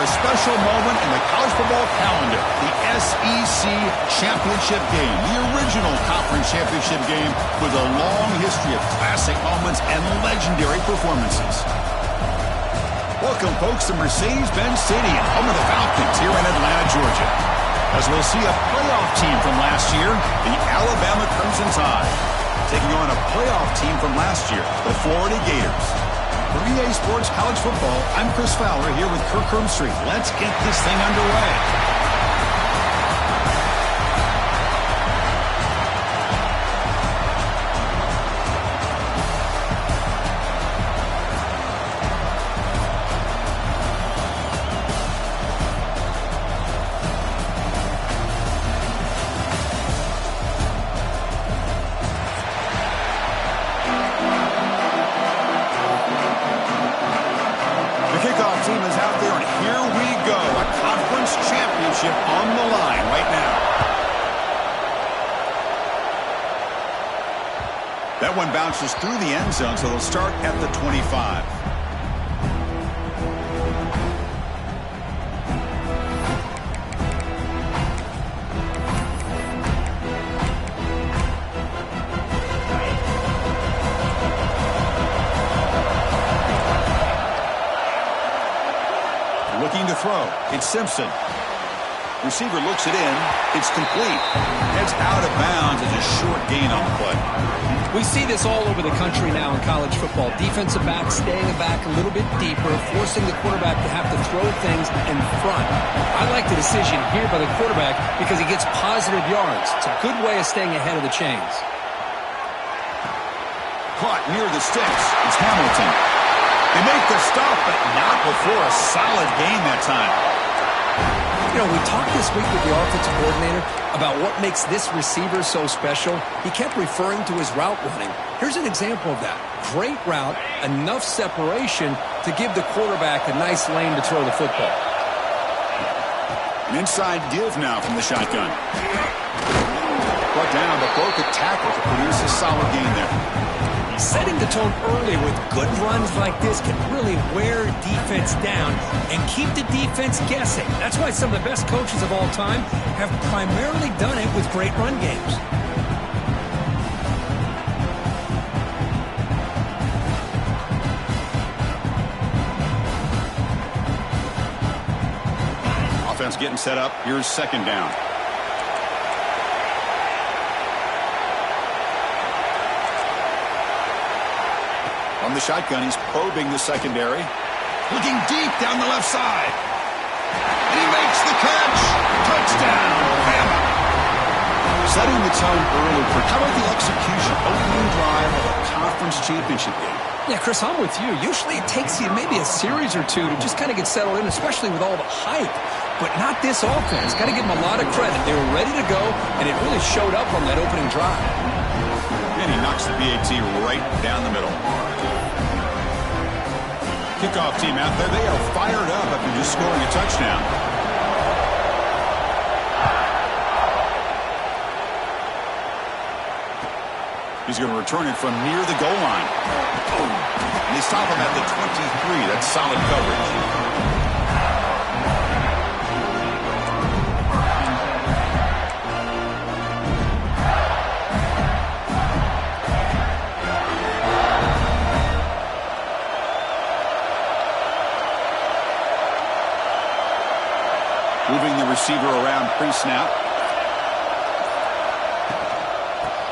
a special moment in the college football calendar, the SEC Championship game, the original conference championship game with a long history of classic moments and legendary performances. Welcome, folks, to Mercedes-Benz Stadium, home of the Falcons here in Atlanta, Georgia. As we'll see a playoff team from last year, the Alabama Crimson Tide, taking on a playoff team from last year, the Florida Gators. For EA Sports College Football, I'm Chris Fowler here with Kirk Herbstreit. Let's get this thing underway. On the line right now. That one bounces through the end zone, so they'll start at the 25. Looking to throw. It's Simpson. Receiver looks it in. It's complete. It's out of bounds. It's a short gain on the play. We see this all over the country now in college football. Defensive backs staying back a little bit deeper, forcing the quarterback to have to throw things in front. I like the decision here by the quarterback because he gets positive yards. It's a good way of staying ahead of the chains. Caught near the sticks. It's Hamilton. They make the stop, but not before a solid gain that time. You know, we talked this week with the offensive coordinator about what makes this receiver so special. He kept referring to his route running. Here's an example of that. Great route, enough separation to give the quarterback a nice lane to throw the football. An inside give now from the shotgun. Brought down, but broke a tackle to produce a solid gain there. Setting the tone early with good runs like this can really wear defense down and keep the defense guessing. That's why some of the best coaches of all time have primarily done it with great run games. Offense getting set up. Here's second down. On the shotgun, he's probing the secondary. Looking deep down the left side. And he makes the catch. Touchdown, Bama. Setting the tone early for how about the execution, opening drive of a conference championship game. Yeah, Chris, I'm with you. Usually it takes you maybe a series or two to just kind of get settled in, especially with all the hype. But not this offense. Got to give them a lot of credit. They were ready to go, and it really showed up on that opening drive. And he knocks the BAT right down the middle. Kickoff team out there. They are fired up after just scoring a touchdown. He's going to return it from near the goal line. And they stop him at the 23. That's solid coverage. Moving the receiver around pre-snap.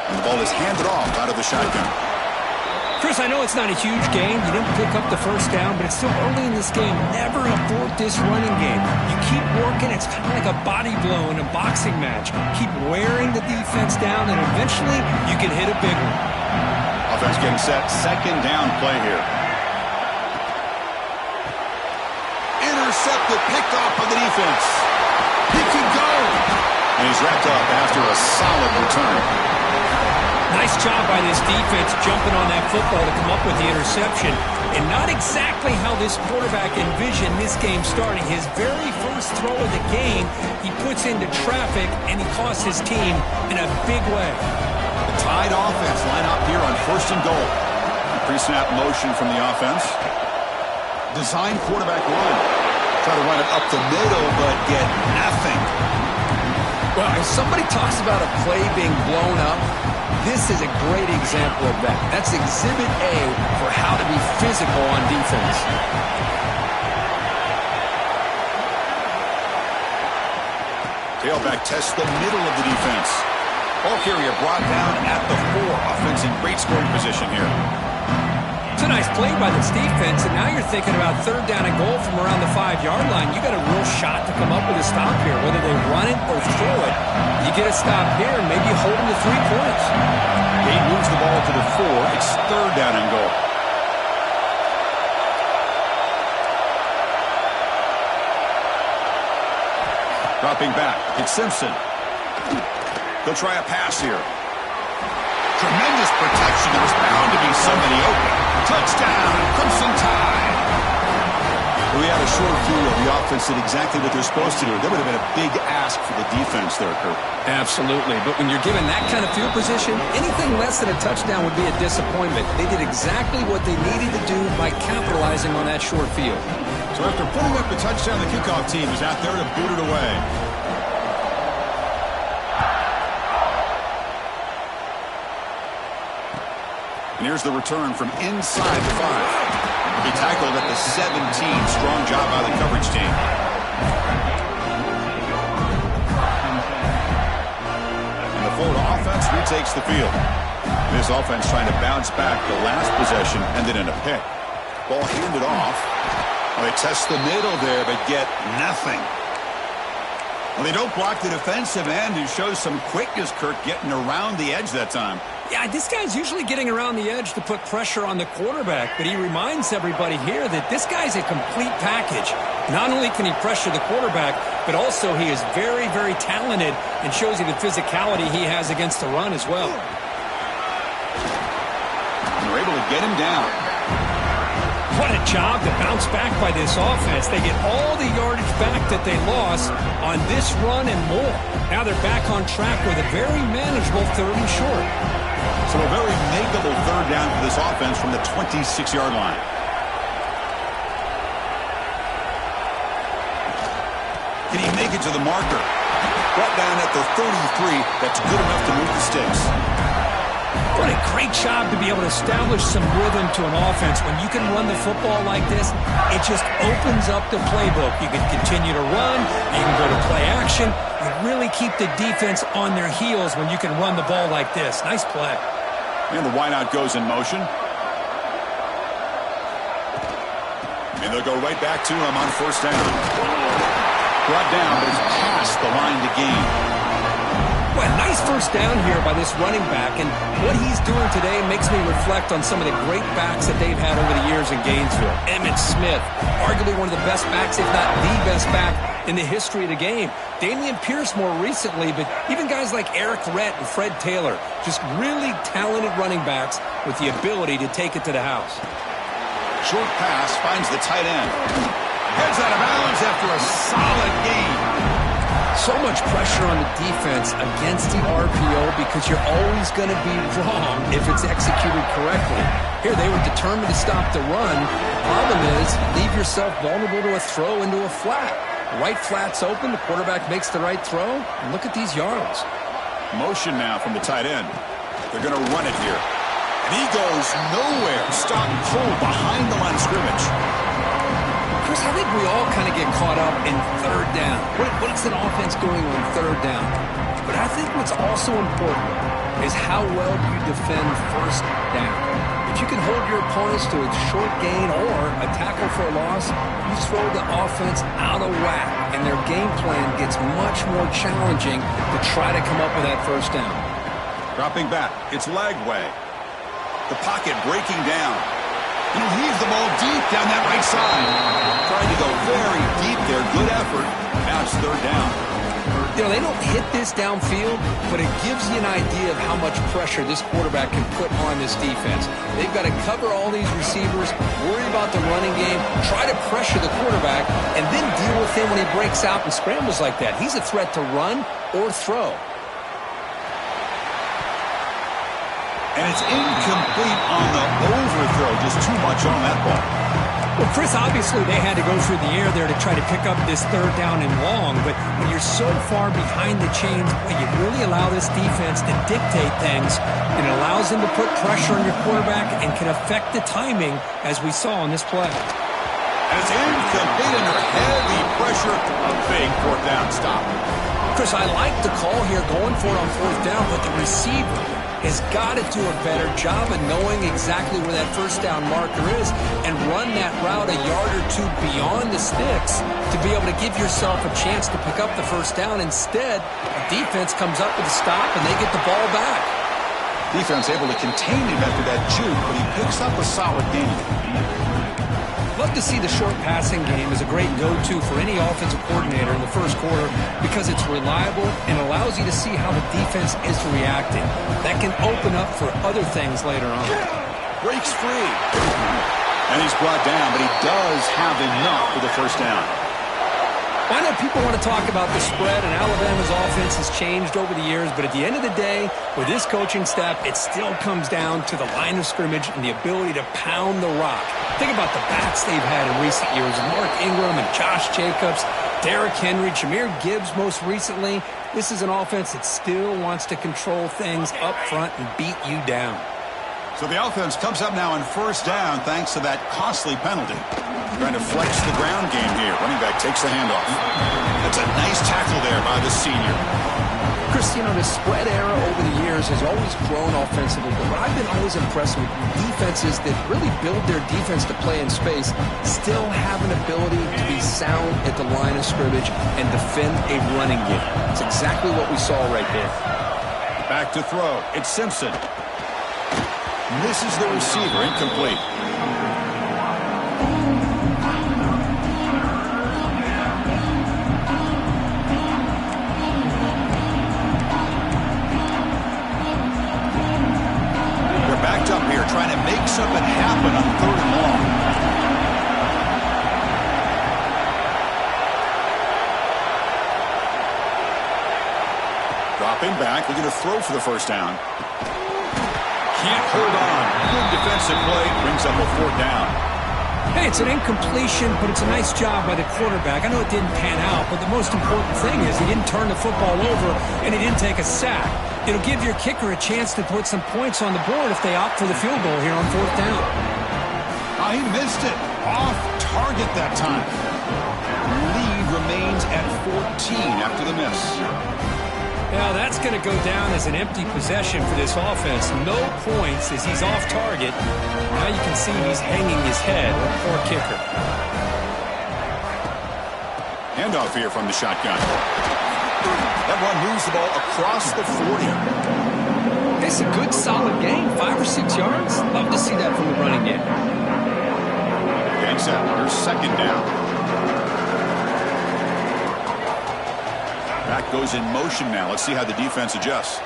And the ball is handed off out of the shotgun. Chris, I know it's not a huge game. You didn't pick up the first down, but it's still early in this game. Never abort this running game. You keep working. It's kind of like a body blow in a boxing match. Keep wearing the defense down, and eventually you can hit a big one. Offense getting set. Second down play here. Intercepted, picked off by the defense. He could go. And he's wrapped up after a solid return. Nice job by this defense jumping on that football to come up with the interception. And not exactly how this quarterback envisioned this game starting. His very first throw of the game, he puts into traffic, and he costs his team in a big way. The Tide offense line up here on first and goal. Pre-snap motion from the offense. Design quarterback run. Try to run it up the middle, but get nothing. Well, if somebody talks about a play being blown up, this is a great example of that. That's Exhibit A for how to be physical on defense. Tailback tests the middle of the defense. Ball carrier brought down at the 4. Offense in great scoring position here. It's a nice play by this defense, and now you're thinking about 3rd down and goal from around the 5-yard line. You got a real shot to come up with a stop here, whether they run it or throw it. You get a stop here, and maybe hold them to 3 points. He moves the ball to the 4. It's 3rd down and goal. Dropping back, it's Simpson. They'll try a pass here. Tremendous protection. There was bound to be somebody open. Touchdown, Crimson Tide. We had a short field. The offense did exactly what they're supposed to do. That would have been a big ask for the defense there, Kurt. Absolutely. But when you're given that kind of field position, anything less than a touchdown would be a disappointment. They did exactly what they needed to do by capitalizing on that short field. So after putting up the touchdown, the kickoff team is out there to boot it away. And here's the return from inside the 5. He tackled at the 17. Strong job by the coverage team. And the Florida offense retakes the field. This offense trying to bounce back the last possession, ended in a pick. Ball handed off. Well, they test the middle there, but get nothing. Well, they don't block the defensive end, who shows some quickness, Kirk, getting around the edge that time. Yeah, this guy's usually getting around the edge to put pressure on the quarterback, but he reminds everybody here that this guy's a complete package. Not only can he pressure the quarterback, but also he is very, very talented and shows you the physicality he has against the run as well. And they're able to get him down. What a job to bounce back by this offense. They get all the yardage back that they lost on this run and more. Now they're back on track with a very manageable 3rd and short. So a very makeable 3rd down for this offense from the 26-yard line. Can he make it to the marker? Brought down at the 33. That's good enough to move the sticks. What a great job to be able to establish some rhythm to an offense. When you can run the football like this, it just opens up the playbook. You can continue to run. You can go to play action. You really keep the defense on their heels when you can run the ball like this. Nice play. And the wideout goes in motion. And they'll go right back to him on 1st down. Brought down, but it's past the line to gain. Well, nice 1st down here by this running back, and what he's doing today makes me reflect on some of the great backs that they've had over the years in Gainesville. Emmitt Smith, arguably one of the best backs, if not the best back in the history of the game. Damian Pierce more recently, but even guys like Eric Rhett and Fred Taylor, just really talented running backs with the ability to take it to the house. Short pass finds the tight end. Heads out of bounds after a solid gain. So much pressure on the defense against the RPO because you're always going to be wrong if it's executed correctly. Here, they were determined to stop the run. The problem is, leave yourself vulnerable to a throw into a flat. The right flat's open, the quarterback makes the right throw, and look at these yards. Motion now from the tight end. They're going to run it here. And he goes nowhere. Stop cold behind the line of scrimmage. Chris, I think we all kind of get caught up in 3rd down. What is an offense doing on 3rd down? But I think what's also important is how well you defend 1st down. If you can hold your opponents to a short gain or a tackle for a loss, you throw the offense out of whack, and their game plan gets much more challenging to try to come up with that 1st down. Dropping back, it's Lagway. The pocket breaking down. He leaves the ball deep down that right side. Trying to go very deep there. Good effort. Now it's 3rd down. You know, they don't hit this downfield, but it gives you an idea of how much pressure this quarterback can put on this defense. They've got to cover all these receivers, worry about the running game, try to pressure the quarterback, and then deal with him when he breaks out and scrambles like that. He's a threat to run or throw. And it's incomplete on the overthrow. Just too much on that ball. Well, Chris, obviously they had to go through the air there to try to pick up this third down and long, but when you're so far behind the chains, boy, you really allow this defense to dictate things. It allows them to put pressure on your quarterback and can affect the timing, as we saw on this play. And it's incomplete under heavy pressure. A big fourth down stop. Chris, I like the call here going for it on fourth down, but the receiver has got to do a better job of knowing exactly where that first down marker is and run that route a yard or two beyond the sticks to be able to give yourself a chance to pick up the first down. Instead, the defense comes up with a stop and they get the ball back. Defense able to contain him after that juke, but he picks up a solid gain. Love to see the short passing game as a great go-to for any offensive coordinator in the first quarter because it's reliable and allows you to see how the defense is reacting. That can open up for other things later on. Breaks free. And he's brought down, but he does have enough for the first down. I know people want to talk about the spread, and Alabama's offense has changed over the years, but at the end of the day, with this coaching staff, it still comes down to the line of scrimmage and the ability to pound the rock. Think about the bats they've had in recent years, Mark Ingram and Josh Jacobs, Derrick Henry, Jahmyr Gibbs most recently. This is an offense that still wants to control things up front and beat you down. So the offense comes up now on first down thanks to that costly penalty. Trying to flex the ground game here. Running back takes the handoff. That's a nice tackle there by the senior. Chris, you know, the spread era over the years has always grown offensively, but what I've been always impressed with defenses that really build their defense to play in space still have an ability to be sound at the line of scrimmage and defend a running game. It's exactly what we saw right there. Back to throw. It's Simpson. Misses the receiver. Incomplete. They're backed up here trying to make something happen on third and long. Dropping back. Looking to throw for the first down. Can't hold on. Good defensive play. Brings up a fourth down. Hey, it's an incompletion, but it's a nice job by the quarterback. I know it didn't pan out, but the most important thing is he didn't turn the football over and he didn't take a sack. It'll give your kicker a chance to put some points on the board if they opt for the field goal here on fourth down. Oh, he missed it. Off target that time. Lead remains at 14 after the miss. Now that's going to go down as an empty possession for this offense. No points as he's off target. Now you can see he's hanging his head. Poor kicker. Handoff here from the shotgun. That one moves the ball across the 40. It's a good, solid game. 5 or 6 yards. Love to see that from the running game. Thanks, Adler. Second down. Back goes in motion now. Let's see how the defense adjusts.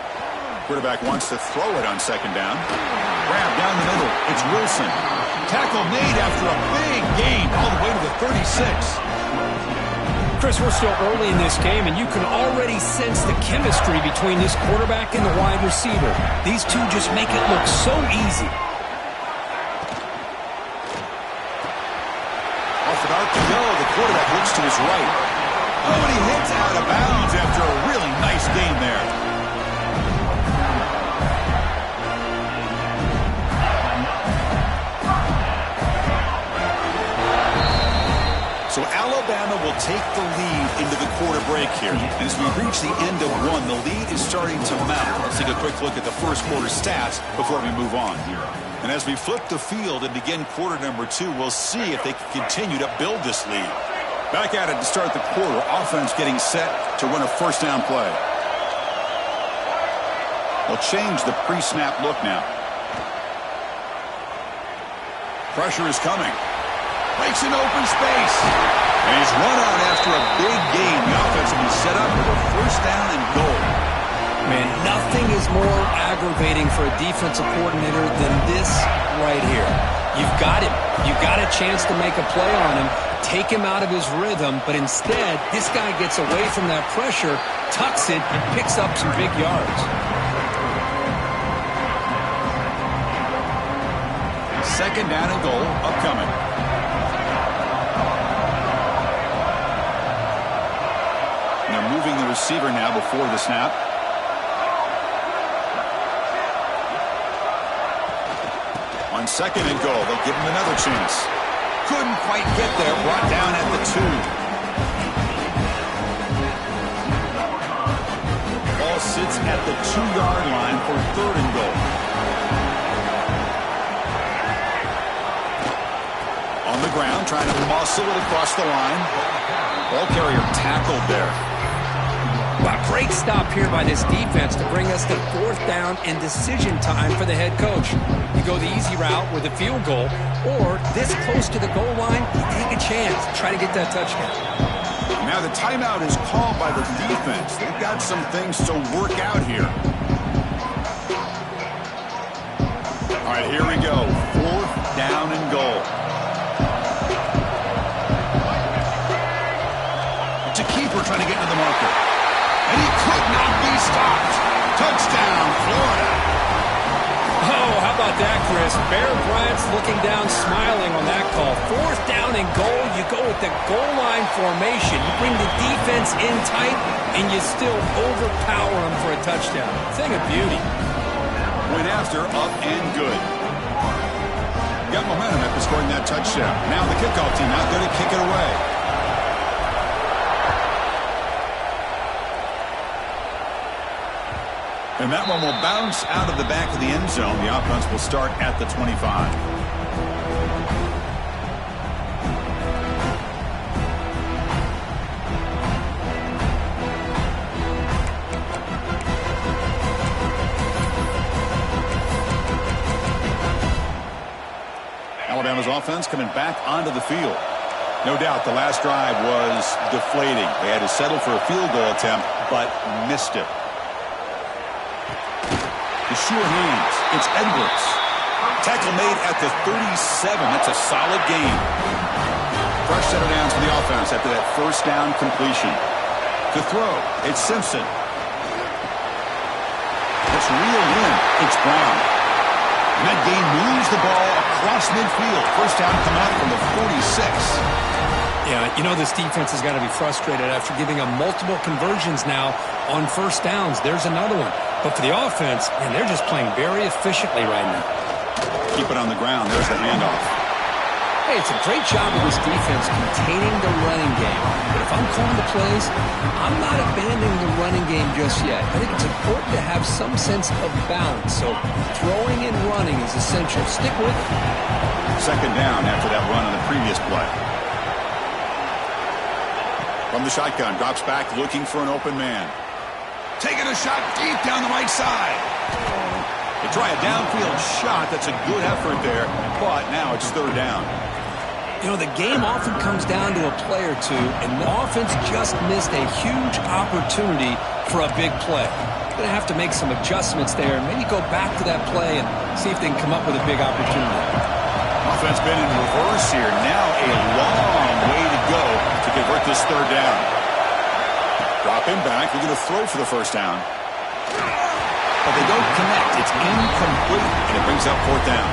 Quarterback wants to throw it on second down. Grab down the middle. It's Wilson. Tackle made after a big gain all the way to the 36. Chris, we're still early in this game, and you can already sense the chemistry between this quarterback and the wide receiver. These two just make it look so easy. Off an arc to go. The quarterback looks to his right. Oh, and he hits out of bounds after a really nice gain there. So Alabama will take the lead into the quarter break here. And as we reach the end of one, the lead is starting to mount. Let's take a quick look at the first quarter stats before we move on here. And as we flip the field and begin quarter number 2, we'll see if they can continue to build this lead. Back at it to start the quarter. Offense getting set to run a first down play. They'll change the pre-snap look now. Pressure is coming. Breaks an open space. And he's run out after a big gain. The offense will be set up with a first down and goal. Man, nothing is more aggravating for a defensive coordinator than this right here. You've got him. You've got a chance to make a play on him. Take him out of his rhythm, but instead, this guy gets away from that pressure, tucks it, and picks up some big yards. Second down and goal upcoming. moving the receiver now before the snap. On 2nd and goal, they'll give him another chance. Couldn't quite get there, brought down at the 2. Ball sits at the 2-yard line for 3rd and goal. On the ground, trying to muscle it across the line. Ball carrier tackled there. Well, great stop here by this defense to bring us to 4th down and decision time for the head coach. You go the easy route with a field goal, or this close to the goal line, you take a chance. Try to get that touchdown. Now the timeout is called by the defense. They've got some things to work out here. All right, here we go. 4th down and goal. It's a keeper trying to get into the marker. And he could not be stopped. Touchdown, Florida. Oh, how about that, Chris? Bear Bryant's looking down, smiling on that call. 4th down and goal. You go with the goal line formation. You bring the defense in tight, and you still overpower them for a touchdown. Thing of beauty. Went after, up and good. Got momentum after scoring that touchdown. Now the kickoff team out there to kick it away. And that one will bounce out of the back of the end zone. The offense will start at the 25. Alabama's offense coming back onto the field. No doubt the last drive was deflating. They had to settle for a field goal attempt, but missed it. Sure hands. It's Edwards. Tackle made at the 37. That's a solid gain. Fresh set of downs for the offense after that 1st down completion. To throw, it's Simpson. It's reeled in. It's Brown. And that gain moves the ball across midfield. 1st down coming out from the 46. Yeah, you know this defense has got to be frustrated after giving them multiple conversions now on 1st downs. There's another one. But for the offense, man, they're just playing very efficiently right now. Keep it on the ground. There's the handoff. Hey, it's a great job of this defense containing the running game. But if I'm calling the plays, I'm not abandoning the running game just yet. I think it's important to have some sense of balance. So throwing and running is essential. Stick with it. 2nd down after that run on the previous play. From the shotgun, drops back looking for an open man. Taking a shot deep down the right side. They try a downfield shot. That's a good effort there, but now it's 3rd down. You know, the game often comes down to a play or two, and the offense just missed a huge opportunity for a big play. Going to have to make some adjustments there, and maybe go back to that play and see if they can come up with a big opportunity. Offense been in reverse here. Now a long way to go to convert this 3rd down. Drop him back. We're going to throw for the 1st down. But they don't connect. It's incomplete, and it brings up 4th down.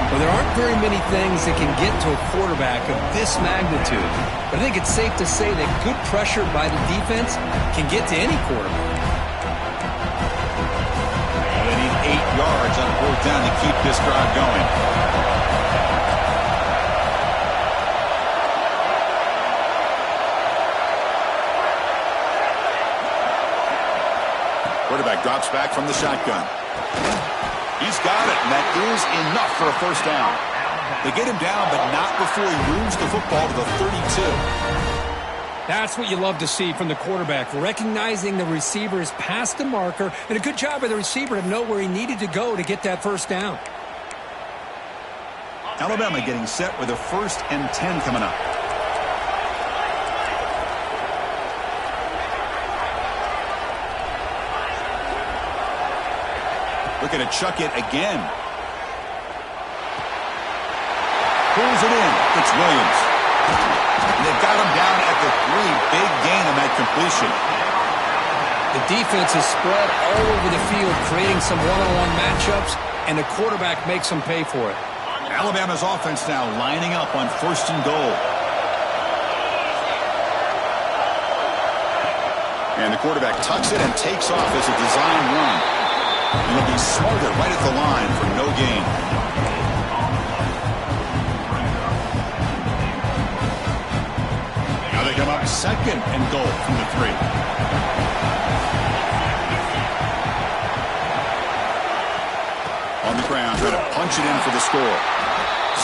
Well, there aren't very many things that can get to a quarterback of this magnitude. But I think it's safe to say that good pressure by the defense can get to any quarterback. Well, they need 8 yards on 4th down to keep this drive going. Quarterback drops back from the shotgun. He's got it, and that is enough for a 1st down. They get him down, but not before he moves the football to the 32. That's what you love to see from the quarterback, recognizing the receiver is past the marker, and a good job by the receiver to know where he needed to go to get that 1st down. Alabama getting set with a 1st and 10 coming up. Looking to chuck it again. Pulls it in. It's Williams. And they've got him down at the 3. Big gain on that completion. The defense is spread all over the field, creating some one-on-one matchups, and the quarterback makes them pay for it. Alabama's offense now lining up on 1st and goal. And the quarterback tucks it and takes off as a design run. And he'll be smothered right at the line for no gain. Now they come up 2nd and goal from the 3. On the ground, trying to punch it in for the score.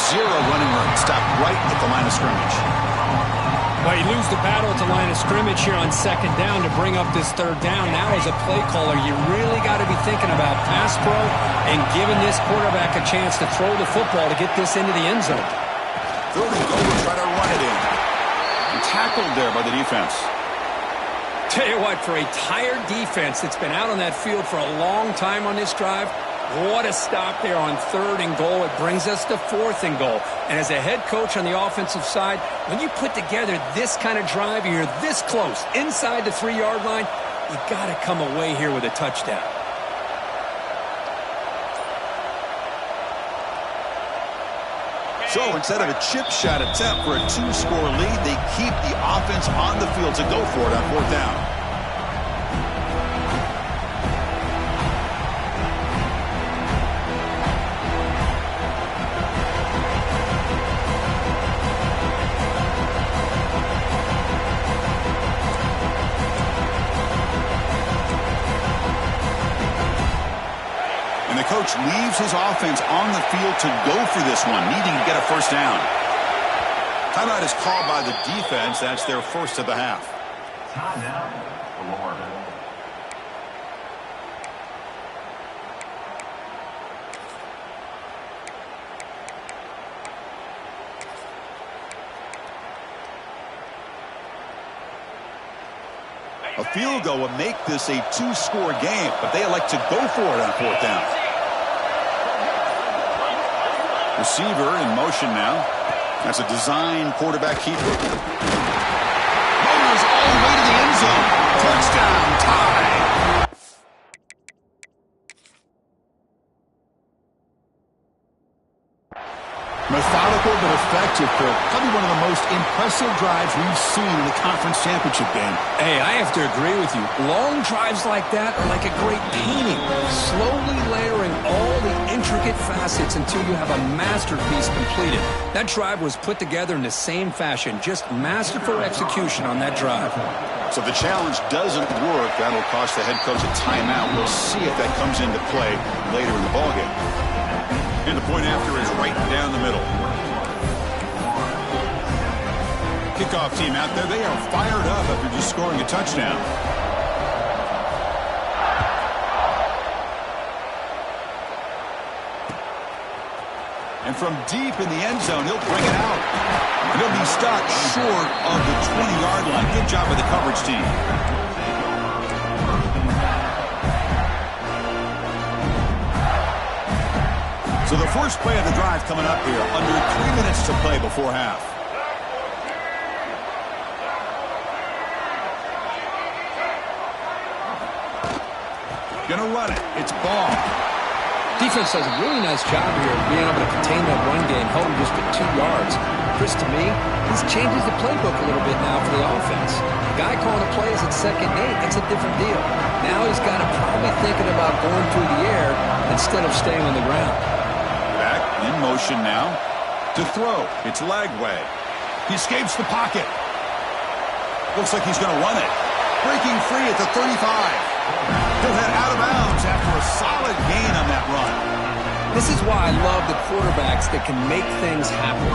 0 running room. Stopped right at the line of scrimmage. Well, you lose the battle at the line of scrimmage here on 2nd down to bring up this 3rd down. Now as a play caller, you really got to be thinking about pass pro and giving this quarterback a chance to throw the football to get this into the end zone. 3rd and goal, try to run it in. And tackled there by the defense. Tell you what, for a tired defense that's been out on that field for a long time on this drive, what a stop there on 3rd and goal. It brings us to 4th and goal. And as a head coach on the offensive side, when you put together this kind of drive and you're this close inside the 3-yard line, you got to come away here with a touchdown. So instead of a chip shot attempt for a 2-score lead, they keep the offense on the field to go for it on 4th down. Coach leaves his offense on the field to go for this one, needing to get a 1st down. Timeout is called by the defense. That's their 1st of the half. Timeout, Florida. A field goal would make this a 2-score game, but they elect to go for it on 4th down. Receiver in motion now. That's a design quarterback keeper. Motors all the way to the end zone. Touchdown, tie. Methodical but effective, Phil. Probably one of the most impressive drives we've seen in the conference championship game. Hey, I have to agree with you. Long drives like that are like a great painting, slowly layering all the intricate facets until you have a masterpiece completed. That drive was put together in the same fashion, just masterful execution on that drive. So if the challenge doesn't work, that'll cost the head coach a timeout. We'll see if that comes into play later in the ballgame. And the point after is right down the middle. Kickoff team out there, they are fired up after just scoring a touchdown. And from deep in the end zone, he'll bring it out. And he'll be stopped short of the 20-yard line. Good job by the coverage team. So the first play of the drive coming up here. Under 3 minutes to play before half. Gonna run it. It's ball. Defense does a really nice job here of being able to contain that run game, held him just at 2 yards. Chris, to me, this changes the playbook a little bit now for the offense. The guy calling the plays at 2nd and 8, that's a different deal. Now he's got to probably thinking about going through the air instead of staying on the ground. Back in motion now to throw. It's Lagway. He escapes the pocket. Looks like he's going to run it. Breaking free at the 35. He'll head out of bounds after a solid gain on that run. This is why I love the quarterbacks that can make things happen.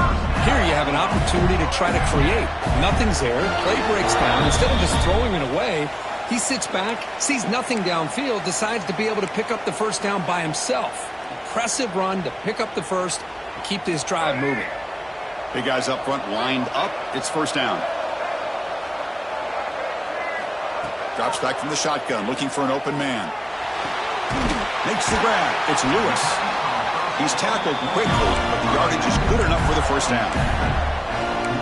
Here you have an opportunity to try to create. Nothing's there. Play breaks down. Instead of just throwing it away, he sits back, sees nothing downfield, decides to be able to pick up the 1st down by himself. Impressive run to pick up the 1st and keep this drive moving. Big guys up front lined up. It's 1st down. Drops back from the shotgun, looking for an open man. Makes the grab. It's Lewis. He's tackled quickly, but the yardage is good enough for the 1st down.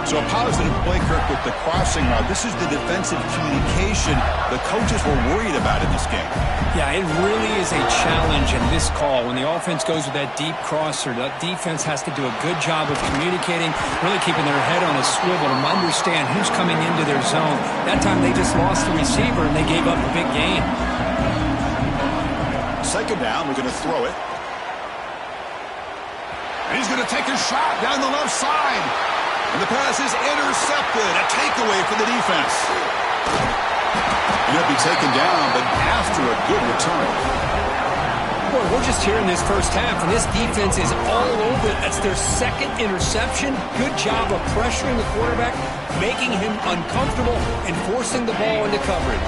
So a positive play, Kirk, with the crossing route. This is the defensive communication the coaches were worried about in this game. Yeah, it really is a challenge challenge in this call. When the offense goes with that deep crosser, that defense has to do a good job of communicating, really keeping their head on a swivel to understand who's coming into their zone. That time they just lost the receiver and they gave up a big gain. Second down, we're going to throw it. And he's going to take a shot down the left side. And the pass is intercepted. A takeaway for the defense. And he'll be taken down, but after a good return. Boy, we're just here in this first half, and this defense is all over it. That's their second interception. Good job of pressuring the quarterback, making him uncomfortable, and forcing the ball into coverage.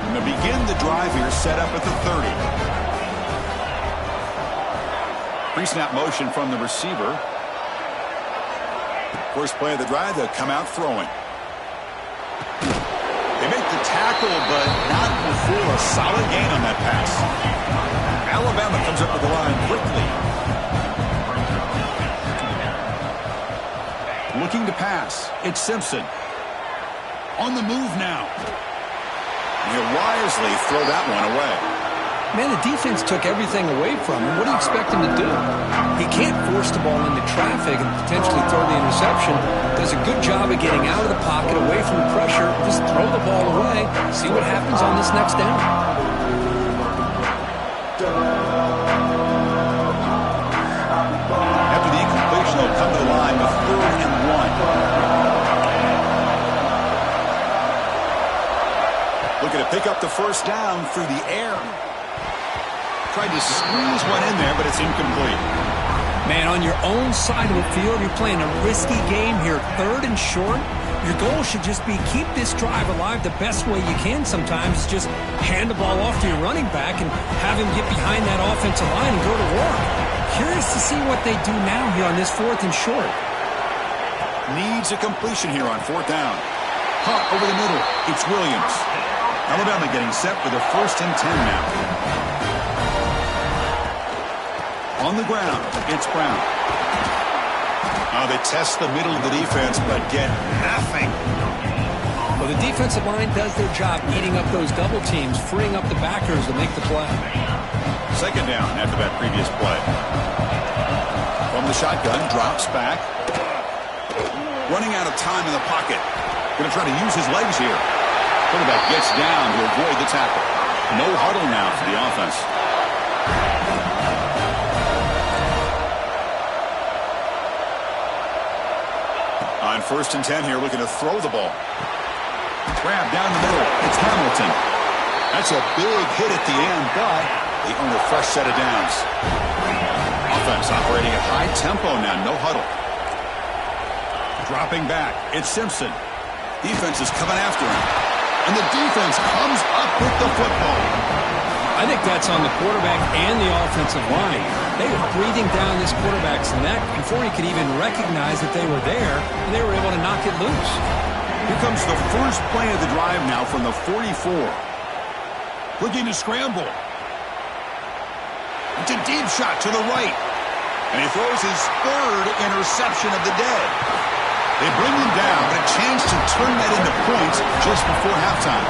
And to begin the drive here, set up at the 30. Pre-snap motion from the receiver. First play of the drive, they'll come out throwing. They make the tackle, but not before a solid gain on that pass. Alabama comes up with the line quickly. Looking to pass. It's Simpson. On the move now. And he'll wisely throw that one away. Man, the defense took everything away from him. What do you expect him to do? He can't force the ball into traffic and potentially throw the interception. Does a good job of getting out of the pocket, away from the pressure. Just throw the ball away. See what happens on this next down. After the incompletion, they'll come to the line with 3rd and 1. Looking to pick up the first down through the air. Tried to squeeze one in there, but it's incomplete. Man, on your own side of the field, you're playing a risky game here. 3rd and short. Your goal should just be keep this drive alive the best way you can sometimes. Just hand the ball off to your running back and have him get behind that offensive line and go to work. Curious to see what they do now here on this 4th and short. Needs a completion here on 4th down. Hunt over the middle. It's Williams. Alabama getting set for the 1st and 10 now. On the ground, it's Brown. They test the middle of the defense, but get nothing. Well, the defensive line does their job eating up those double teams, freeing up the backers to make the play. Second down after that previous play. From the shotgun, drops back. Running out of time in the pocket. Going to try to use his legs here. Quarterback gets down to avoid the tackle. No huddle now for the offense. On 1st and 10 here, looking to throw the ball. Grab down the middle. It's Hamilton. That's a big hit at the end, but they earn a fresh set of downs. Offense operating at high tempo now, no huddle. Dropping back, it's Simpson. Defense is coming after him. And the defense comes up with the football. I think that's on the quarterback and the offensive line. They were breathing down this quarterback's neck before he could even recognize that they were there, and they were able to knock it loose. Here comes the first play of the drive now from the 44. Looking to scramble. It's a deep shot to the right. And he throws his 3rd interception of the day. They bring him down, but a chance to turn that into points just before halftime.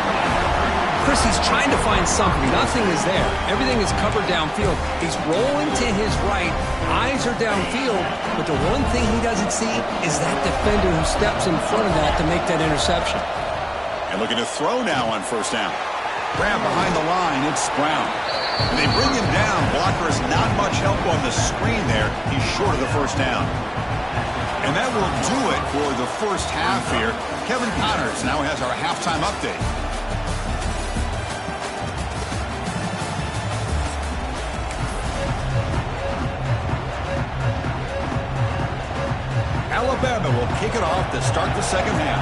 Chris, he's trying to find something. Nothing is there. Everything is covered downfield. He's rolling to his right. Eyes are downfield. But the one thing he doesn't see is that defender who steps in front of that to make that interception. And looking to throw now on 1st down. Grab behind the line. It's Brown. And they bring him down. Blocker is not much help on the screen there. He's short of the 1st down. And that will do it for the first half here. Kevin Connors now has our halftime update. Alabama will kick it off to start the second half.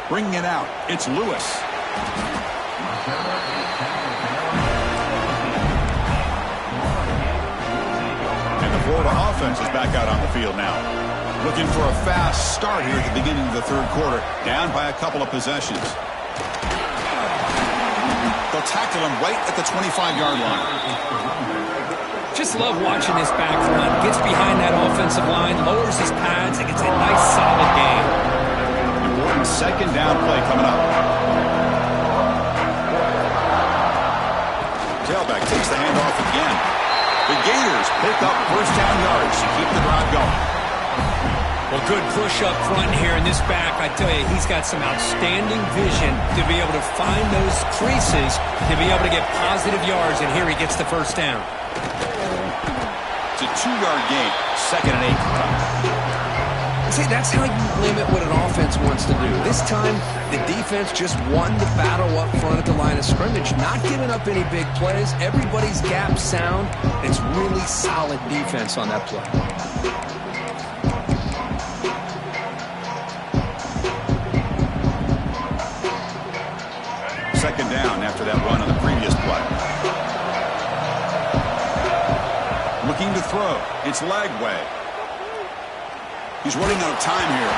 Bringing it out, it's Lewis. And the Florida offense is back out on the field now. Looking for a fast start here at the beginning of the 3rd quarter. Down by a couple of possessions. They'll tackle him right at the 25-yard line. Just love watching this back front. Gets behind that offensive line, lowers his pads, and gets a nice solid gain. yards to keep the drive going. Well, good push up front here in this back. I tell you, he's got some outstanding vision to be able to find those creases, to be able to get positive yards, and here he gets the first down. It's a 2-yard gain, 2nd and 8. See, that's how you limit what an offense wants to do. This time, the defense just won the battle up front at the line of scrimmage, not giving up any big plays. Everybody's gap sound. It's really solid defense on that play. 2nd down after that run on the previous play. Looking to throw. It's Lagway. He's running out of time here.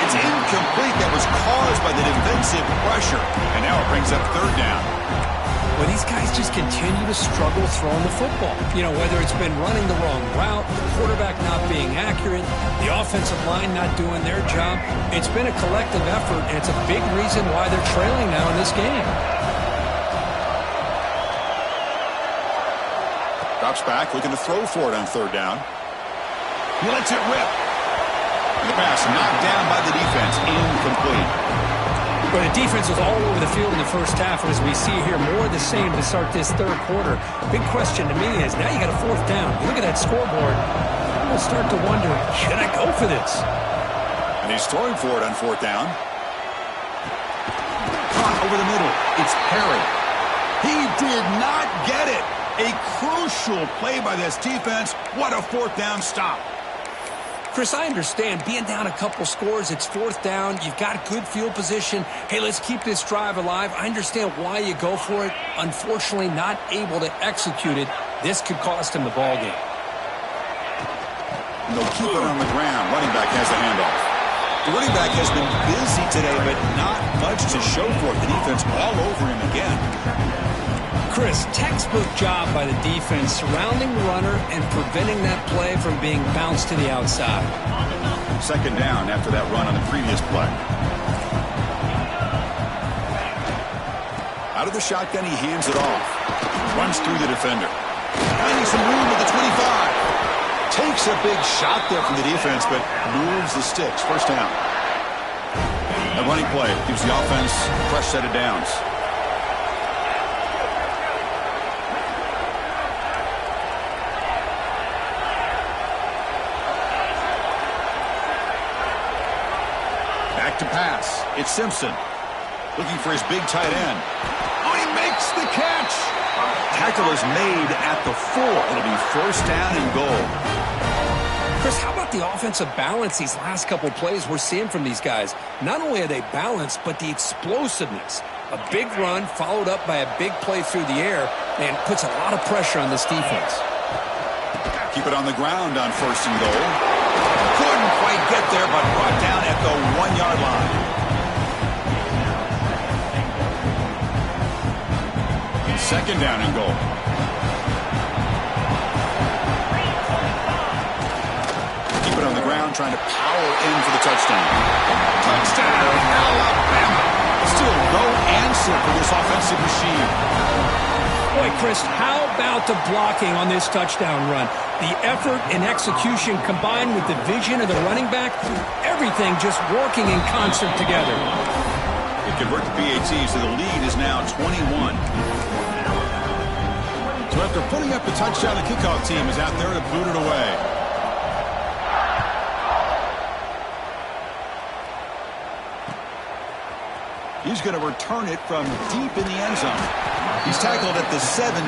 It's incomplete. That was caused by the defensive pressure. And now it brings up 3rd down. Well, these guys just continue to struggle throwing the football. You know, whether it's been running the wrong route, the quarterback not being accurate, the offensive line not doing their job. It's been a collective effort, and it's a big reason why they're trailing now in this game. Drops back, looking to throw for it on 3rd down. He lets it rip. The pass knocked down by the defense. Incomplete. But the defense was all over the field in the first half, and as we see here, more of the same to start this 3rd quarter. Big question to me is, now you got a 4th down. You look at that scoreboard, I'm going to start to wonder, should I go for this? And he's throwing for it on 4th down. Caught over the middle. It's Perry. He did not get it. A crucial play by this defense. What a 4th down stop. Chris, I understand being down a couple scores, it's 4th down, you've got good field position. Hey, let's keep this drive alive. I understand why you go for it. Unfortunately, not able to execute it. This could cost him the ball game. They'll keep it on the ground. Running back has the handoff. The running back has been busy today, but not much to show for it. The defense all over him again. Chris, textbook job by the defense surrounding the runner and preventing that play from being bounced to the outside. 2nd down after that run on the previous play. Out of the shotgun, he hands it off. Runs through the defender. Finding some room at the 25. Takes a big shot there from the defense, but moves the sticks. 1st down. A running play gives the offense a fresh set of downs. To pass. It's Simpson. Looking for his big tight end. Oh, he makes the catch. Tackle is made at the 4. It'll be 1st down and goal. Chris, how about the offensive balance these last couple plays we're seeing from these guys? Not only are they balanced, but the explosiveness. A big run followed up by a big play through the air and puts a lot of pressure on this defense. Keep it on the ground on 1st and goal. Couldn't quite get there, but brought down at the 1-yard line. Second down and goal. Keep it on the ground, trying to power in for the touchdown. Touchdown, Alabama. Still no answer for this offensive machine. Boy, Chris, how about the blocking on this touchdown run? The effort and execution combined with the vision of the running back, everything just working in concert together. It convert to PAT, so the lead is now 21. So after putting up the touchdown, the kickoff team is out there to boot it away. He's going to return it from deep in the end zone. He's tackled at the 17,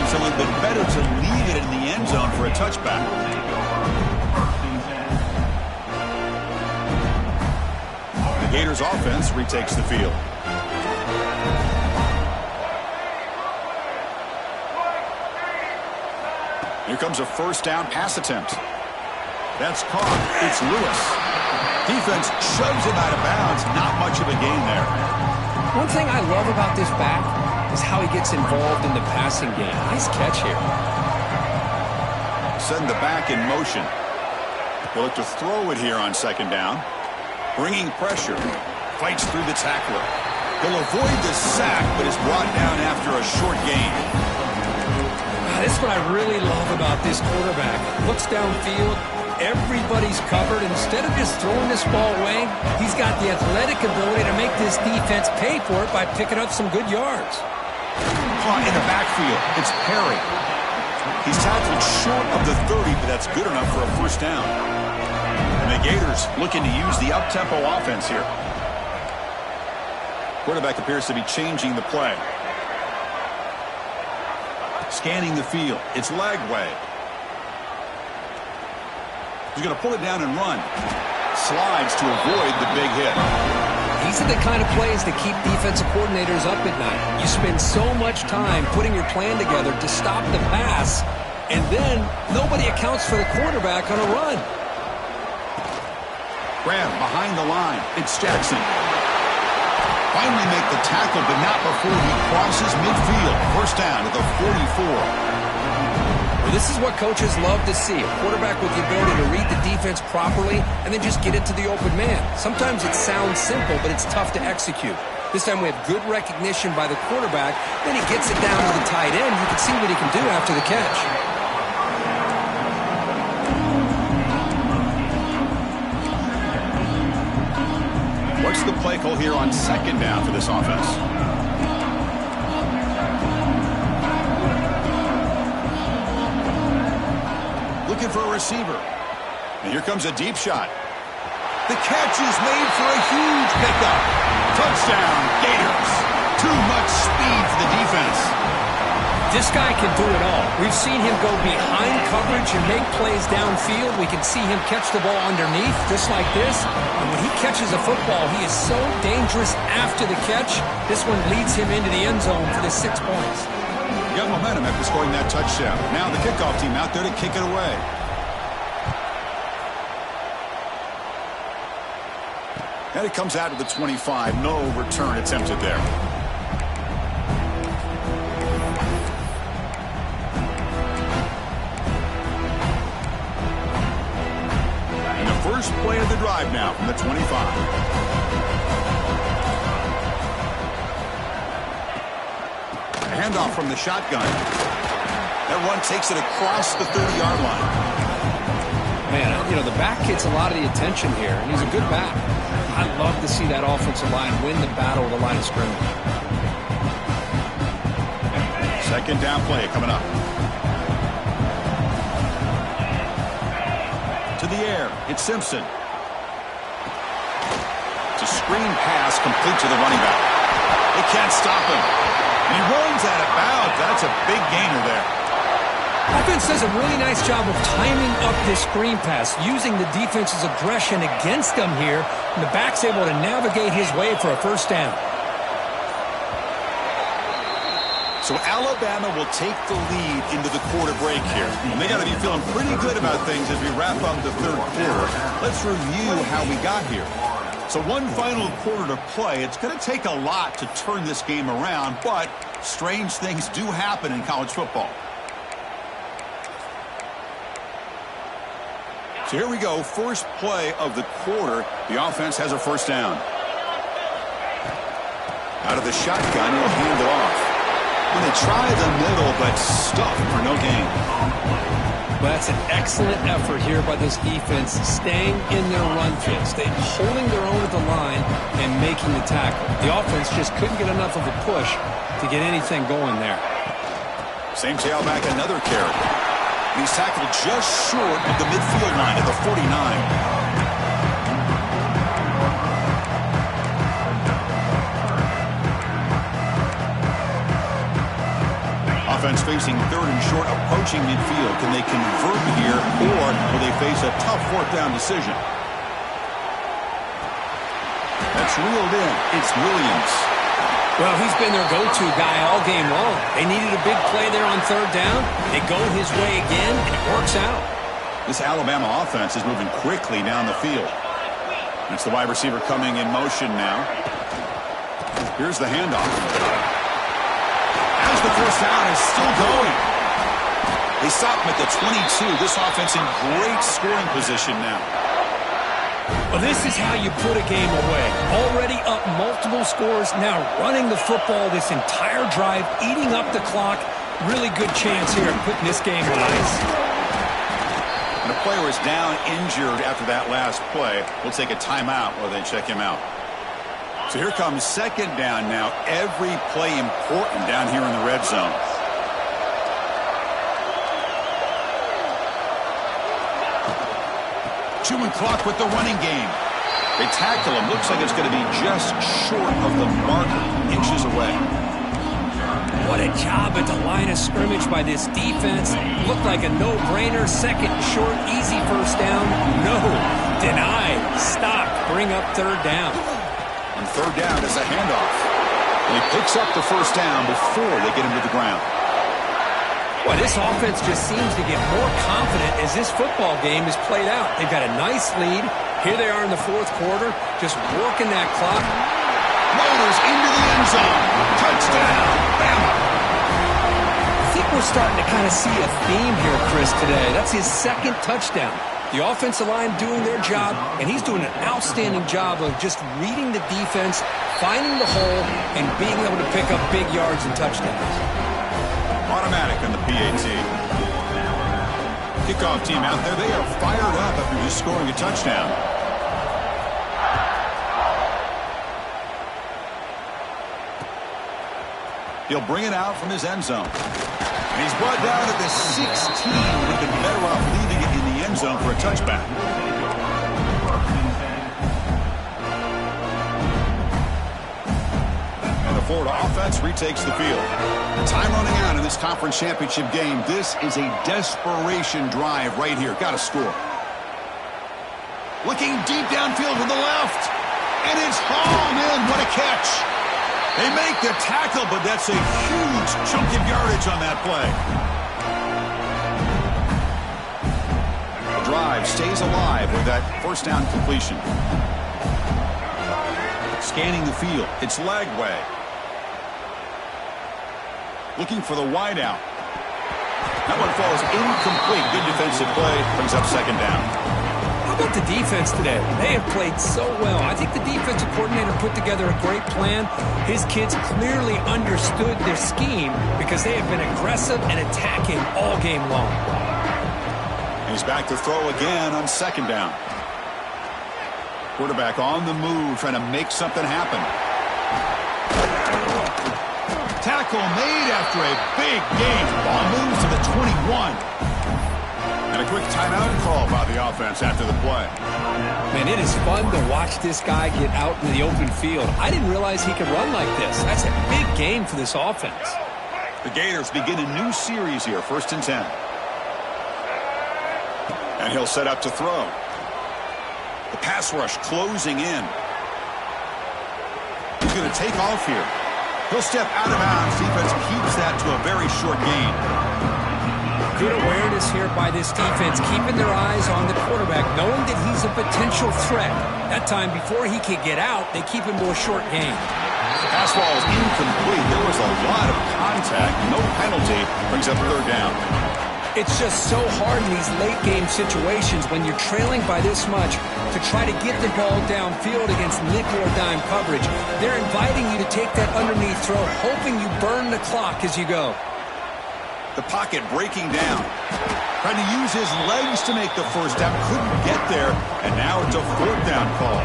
so it would have been better to leave it in the end zone for a touchback. The Gators offense retakes the field. Here comes a 1st down pass attempt. That's caught. It's Lewis. Defense shoves him out of bounds. Not much of a gain there. One thing I love about this back is how he gets involved in the passing game. Nice catch here. Send the back in motion. He'll look to throw it here on 2nd down. Bringing pressure. Fights through the tackler. He'll avoid the sack, but is brought down after a short gain. This is what I really love about this quarterback. Looks downfield. Everybody's covered. Instead of just throwing this ball away, he's got the athletic ability to make this defense pay for it by picking up some good yards. Caught in the backfield. It's Perry. He's tackled short of the 30, but that's good enough for a first down. And the Gators looking to use the up-tempo offense here. Quarterback appears to be changing the play. Scanning the field. It's Lagway. He's going to pull it down and run. Slides to avoid the big hit. These are the kind of plays that keep defensive coordinators up at night. You spend so much time putting your plan together to stop the pass, and then nobody accounts for the quarterback on a run. Grab behind the line. It's Jackson. Finally make the tackle, but not before he crosses midfield. First down at the 44. Well, this is what coaches love to see. A quarterback with the ability to read the defense properly and then just get it to the open man. Sometimes it sounds simple, but it's tough to execute. This time we have good recognition by the quarterback. Then he gets it down to the tight end. You can see what he can do after the catch. What's the play call here on second down for this offense? Looking for a receiver. And here comes a deep shot. The catch is made for a huge pickup. Touchdown, Gators. Too much speed for the defense. This guy can do it all. We've seen him go behind coverage and make plays downfield. We can see him catch the ball underneath, just like this. And when he catches a football, he is so dangerous after the catch. This one leads him into the end zone for the 6 points. You got momentum after scoring that touchdown. Now the kickoff team out there to kick it away. And it comes out to the 25. No return attempted there. And the first play of the drive now from the 25. Handoff from the shotgun. That run takes it across the 30-yard line. Man, you know, the back gets a lot of the attention here, and he's a good back. I love to see that offensive line win the battle of the line of scrimmage. Second down play coming up. To the air. It's Simpson. It's a screen pass complete to the running back. They can't stop him. And he runs out of bounds. That's a big gainer there. Offense does a really nice job of timing up this screen pass, using the defense's aggression against them here, and the back's able to navigate his way for a first down. So Alabama will take the lead into the quarter break here. And they got to be feeling pretty good about things as we wrap up the third quarter. Let's review how we got here. So one final quarter to play. It's going to take a lot to turn this game around, but strange things do happen in college football. So here we go. First play of the quarter. The offense has a first down. Out of the shotgun, he'll hand it off. And they try the middle, but stuffed for no gain. Well, that's an excellent effort here by this defense, staying in their run fits. They're holding their own at the line and making the tackle. The offense just couldn't get enough of a push to get anything going there. Same tailback, another carry. He's tackled just short of the midfield line at the 49. Offense facing third and short, approaching midfield. Can they convert here, or will they face a tough fourth down decision? That's reeled in. It's Williams. Well, he's been their go-to guy all game long. They needed a big play there on third down. They go his way again, and it works out. This Alabama offense is moving quickly down the field. It's the wide receiver coming in motion now. Here's the handoff. As the first down is still going. They stop him at the 22. This offense in great scoring position now. Well, this is how you put a game away. Already up multiple scores, now running the football this entire drive, eating up the clock, Really good chance here of putting this game on ice. And a player is down injured after that last play. We'll take a timeout while they check him out. So here comes second down now. Every play important down here in the red zone. Chewing clock with the running game. They tackle him. Looks like it's going to be just short of the marker, inches away. What a job at the line of scrimmage by this defense. Looked like a no-brainer. Second short, easy first down. No. Denied. Stopped. Bring up third down. On third down is a handoff. And he picks up the first down before they get him to the ground. Well, this offense just seems to get more confident as this football game is played out. They've got a nice lead. Here they are in the fourth quarter, just working that clock. Motors into the end zone. Touchdown, Bama. I think we're starting to kind of see a theme here, Chris, today. That's his second touchdown. The offensive line doing their job, and he's doing an outstanding job of just reading the defense, finding the hole, and being able to pick up big yards and touchdowns. Automatic on the PAT. Kickoff team out there. They are fired up after just scoring a touchdown. He'll bring it out from his end zone. And he's brought down at the 16. Would have been better off leaving it in the end zone for a touchback. And the Florida offense retakes the field. Time running out in this conference championship game. This is a desperation drive right here. Got to score. Looking deep downfield to the left. And it's hauled in. What a catch. They make the tackle, but that's a huge chunk of yardage on that play. The drive stays alive with that first down completion. Scanning the field. It's leg way. Looking for the wide out. That one falls incomplete. Good defensive play. Brings up second down. How about the defense today? They have played so well. I think the defensive coordinator put together a great plan. His kids clearly understood their scheme because they have been aggressive and attacking all game long. He's back to throw again on second down. Quarterback on the move, trying to make something happen. Tackle made after a big gain. Ball moves to the 21. And a quick timeout call by the offense after the play. Man, it is fun to watch this guy get out in the open field. I didn't realize he could run like this. That's a big gain for this offense. The Gators begin a new series here, 1st and 10. And he'll set up to throw. The pass rush closing in. He's going to take off here. He'll step out of bounds. Defense keeps that to a very short gain. Good awareness here by this defense, keeping their eyes on the quarterback, knowing that he's a potential threat. That time, before he could get out, they keep him to a short gain. The pass ball is incomplete. There was a lot of contact. No penalty. Brings up third down. It's just so hard in these late-game situations when you're trailing by this much to try to get the ball downfield against nickel or dime coverage. They're inviting you to take that underneath throw, hoping you burn the clock as you go. The pocket breaking down. Trying to use his legs to make the first down. Couldn't get there, and now it's a fourth down call.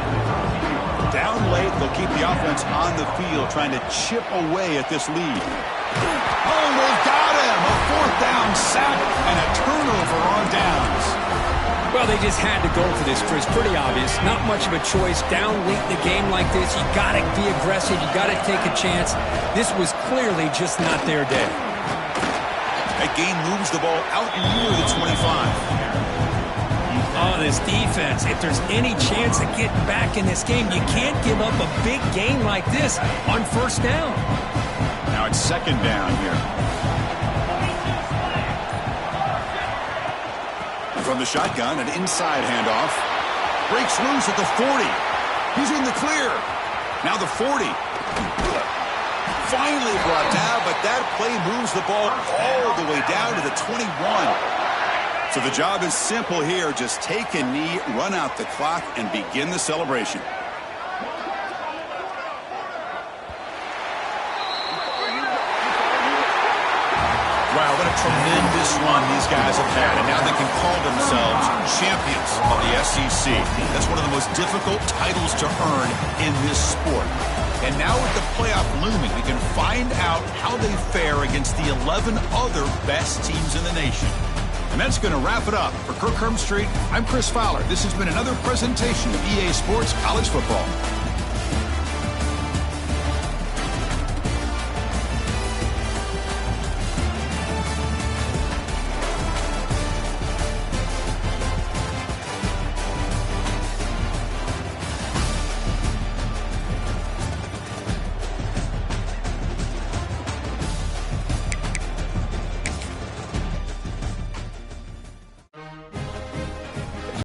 Down late, they'll keep the offense on the field, trying to chip away at this lead. Oh, they got him! A fourth down sack and a turnover on downs. Well, they just had to go for this, Chris. Pretty obvious. Not much of a choice. Down late in the game like this, you got to be aggressive. You got to take a chance. This was clearly just not their day. That gain moves the ball out near the 25. Oh, this defense. If there's any chance of getting back in this game, you can't give up a big gain like this on first down. Now it's second down here. From the shotgun, an inside handoff. Breaks loose at the 40. He's in the clear. Now the 40. Finally brought down, but that play moves the ball all the way down to the 21. So the job is simple here. Just take a knee, run out the clock, and begin the celebration. Wow, what a tremendous run these guys have had, and now they can call themselves champions of the SEC. That's one of the most difficult titles to earn in this sport. And now with the playoff looming, we can find out how they fare against the 11 other best teams in the nation. And that's going to wrap it up. For Kirk Hermstreet, I'm Chris Fowler. This has been another presentation of EA Sports College Football.